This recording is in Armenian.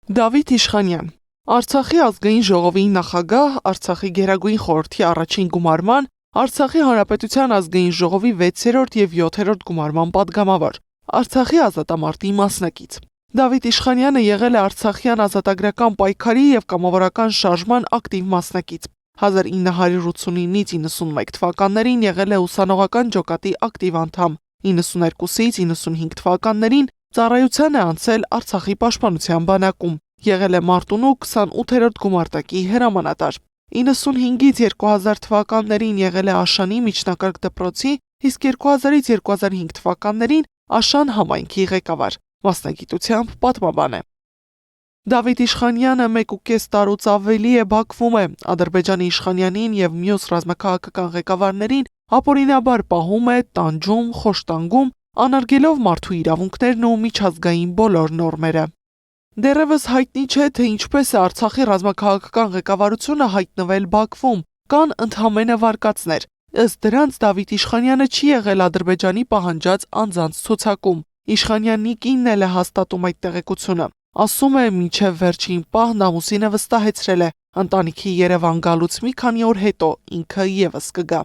Դավիթ Իշխանյան Արցախի ազգային ժողովի նախագահ, Արցախի գերագույն խորհրդի առաջին գումարման, Արցախի հանրապետության ազգային ժողովի 6-րդ և 7-րդ գումարման падգամավոր, Արցախի ազատամարտի մասնակից։ Դավիթ Իշխանյանը եղել է Արցախյան ազատագրական պայքարի և կամավորական շարժման ակտիվ մասնակից։ 1989-ից 91 թվականներին եղել է ուսանողական ջոկատի ակտիվ անդամ, 92-ից 95 թվականներին ծառայության է անցել Արցախի պաշտպանության բանակում, եղել է Մարտունու 28-րդ գումարտակի հրամանատար։ 95-ից 2000 թվականներին եղել է Աշանի միջնակարգ դպրոցի, իսկ 2000-ից 2005 թվականներին Աշան համայնքի ղեկավար, մասնագիտությամբ պատմաբան է։ Դավիթ Իշխանյանը 1.5 տարուց ավելի է Բաքվում է, Ադրբեջանի Իշխանյանին և մյուս ռազմաքաղաքական ղեկավարներին ապօրինաբար պահում է, տանջում, խոշտանգում, անարգելով մարդու իրավունքներն ու միջազգային բոլոր նորմերը։ Դեռևս հայտնի չէ, թե ինչպես է Արցախի ռազմաքաղաքական ղեկավարությունը հայտնվել Բաքվում, կան ընդամենը վարկածներ։ Ըստ դրանց Դավիթ Իշխանյանը չի եղել Ադրբեջանի պահանջած անձանց ցուցակում։ Իշխանյանի կինն էլ է հաստատում այդ տեղեկությունը։ Ասում է, մինչև վերջին պահն ամուսինը վստահեցրել է, ընտանիքի Երևան գալուց մի քանի օր հետո ինքը ևս կգա։